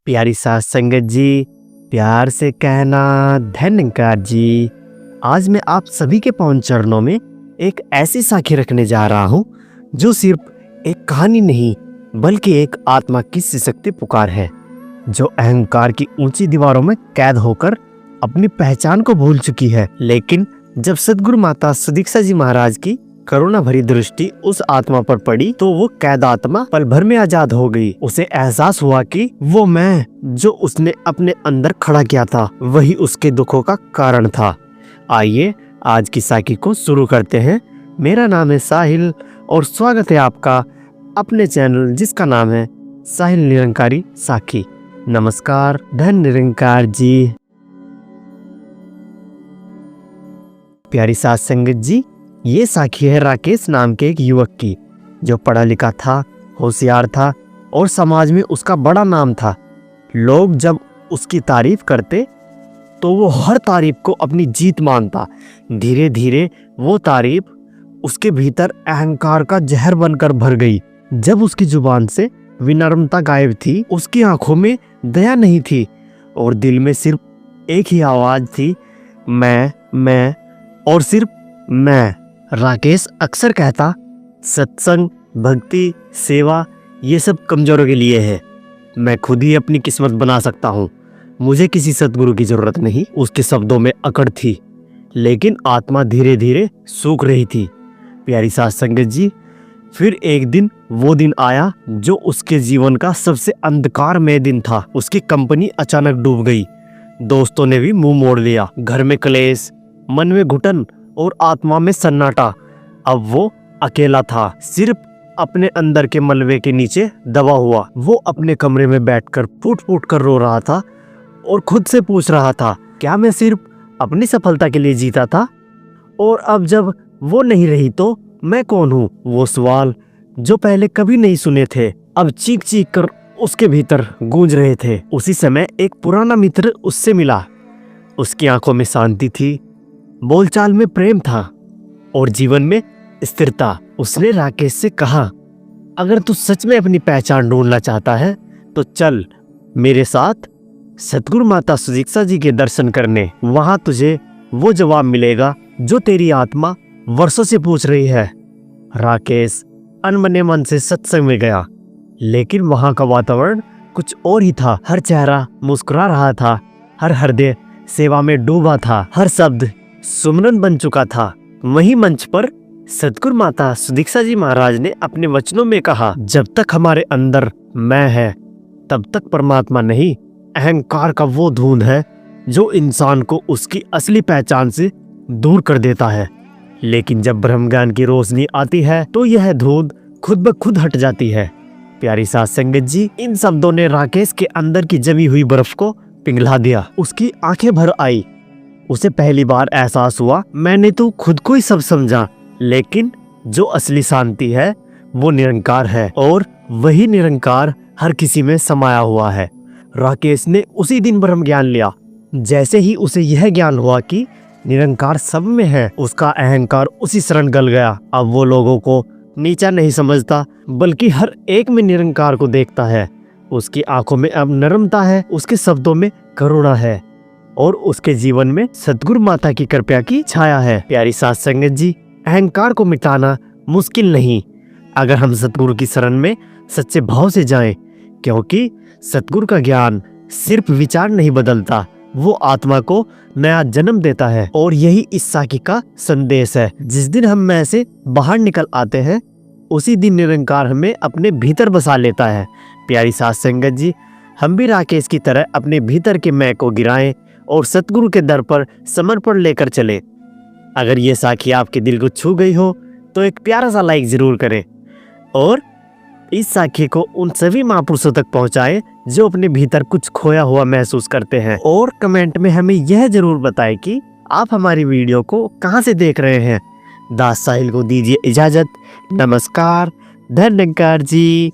प्यारी साथ संगत जी, प्यार से कहना धन्यकार जी। आज मैं आप सभी के पावन चरणों में एक ऐसी साखी रखने जा रहा हूँ जो सिर्फ एक कहानी नहीं बल्कि एक आत्मा की सशक्त पुकार है, जो अहंकार की ऊंची दीवारों में कैद होकर अपनी पहचान को भूल चुकी है। लेकिन जब सदगुरु माता सुदीक्षा जी महाराज की करुणा भरी दृष्टि उस आत्मा पर पड़ी तो वो कैद आत्मा पल भर में आजाद हो गई। उसे एहसास हुआ कि वो मैं जो उसने अपने अंदर खड़ा किया था वही उसके दुखों का कारण था। आइए आज की साखी को शुरू करते हैं। मेरा नाम है साहिल और स्वागत है आपका अपने चैनल जिसका नाम है साहिल निरंकारी साखी। नमस्कार, धन निरंकार जी। प्यारी साथ संगत जी, ये साखी है राकेश नाम के एक युवक की, जो पढ़ा लिखा था, होशियार था और समाज में उसका बड़ा नाम था। लोग जब उसकी तारीफ करते तो वो हर तारीफ को अपनी जीत मानता। धीरे धीरे वो तारीफ उसके भीतर अहंकार का जहर बनकर भर गई। जब उसकी जुबान से विनम्रता गायब थी, उसकी आंखों में दया नहीं थी और दिल में सिर्फ एक ही आवाज थी, मैं और सिर्फ मैं। राकेश अक्सर कहता, सत्संग, भक्ति, सेवा ये सब कमजोरों के लिए है। मैं खुद ही अपनी किस्मत बना सकता हूँ, मुझे किसी सद्गुरु की जरूरत नहीं। उसके शब्दों में अकड़ थी, लेकिन आत्मा धीरे धीरे सूख रही थी। प्यारी साथ संगत जी, फिर एक दिन वो दिन आया जो उसके जीवन का सबसे अंधकारमय दिन था। उसकी कंपनी अचानक डूब गई। दोस्तों ने भी मुंह मोड़ लिया। घर में क्लेश, मन में घुटन और आत्मा में सन्नाटा। अब वो अकेला था, सिर्फ अपने अंदर के मलबे के नीचे दबा हुआ। वो अपने कमरे में बैठकर फूट फूट कर रो रहा था और खुद से पूछ रहा था, क्या मैं सिर्फ अपनी सफलता के लिए जीता था? और अब जब वो नहीं रही तो मैं कौन हूँ? वो सवाल जो पहले कभी नहीं सुने थे अब चीख चीख कर उसके भीतर गूंज रहे थे। उसी समय एक पुराना मित्र उससे मिला। उसकी आंखों में शांति थी, बोलचाल में प्रेम था और जीवन में स्थिरता। उसने राकेश से कहा, अगर तू सच में अपनी पहचान ढूंढना चाहता है तो चल मेरे साथ सतगुरु माता सुदीक्षा जी के दर्शन करने। वहां तुझे वो जवाब मिलेगा जो तेरी आत्मा वर्षों से पूछ रही है। राकेश अनमने मन से सत्संग में गया, लेकिन वहां का वातावरण कुछ और ही था। हर चेहरा मुस्कुरा रहा था, हर हृदय सेवा में डूबा था, हर शब्द सुमरन बन चुका था। वही मंच पर सतगुरु माता सुदीक्षा जी महाराज ने अपने वचनों में कहा, जब तक हमारे अंदर मैं है तब तक परमात्मा नहीं। अहंकार का वो धुंध है जो इंसान को उसकी असली पहचान से दूर कर देता है, लेकिन जब ब्रह्म ज्ञान की रोशनी आती है तो यह धुंध खुद ब खुद हट जाती है। प्यारी साथ संगत जी, इन शब्दों ने राकेश के अंदर की जमी हुई बर्फ को पिघला दिया। उसकी आंखें भर आई। उसे पहली बार एहसास हुआ, मैंने तो खुद को ही सब समझा, लेकिन जो असली शांति है वो निरंकार है और वही निरंकार हर किसी में समाया हुआ है। राकेश ने उसी दिन ब्रह्म ज्ञान लिया। जैसे ही उसे यह ज्ञान हुआ कि निरंकार सब में है, उसका अहंकार उसी क्षण गल गया। अब वो लोगों को नीचा नहीं समझता बल्कि हर एक में निरंकार को देखता है। उसकी आंखों में अब नरमता है, उसके शब्दों में करुणा है और उसके जीवन में सतगुरु माता की कृपा की छाया है। प्यारी साथ संगत जी, अहंकार को मिटाना मुश्किल नहीं अगर हम सतगुरु की शरण में सच्चे भाव से जाएं, क्योंकि सतगुरु का ज्ञान सिर्फ विचार नहीं बदलता, वो आत्मा को नया जन्म देता है। और यही इस साखी का संदेश है। जिस दिन हम मैं से बाहर निकल आते हैं उसी दिन निरंकार हमें अपने भीतर बसा लेता है। प्यारी साथ संगत जी, हम भी राकेश की तरह अपने भीतर के मैं को गिराएं और सतगुरु के दर पर समर्पण लेकर चले। अगर ये साखी आपके दिल को छू गई हो तो एक प्यारा सा लाइक जरूर करें और इस साखी को उन सभी महापुरुषों तक पहुंचाएं जो अपने भीतर कुछ खोया हुआ महसूस करते हैं। और कमेंट में हमें यह जरूर बताएं कि आप हमारी वीडियो को कहां से देख रहे हैं। दास साहिल को दीजिए इजाजत। नमस्कार, धन्यकार जी।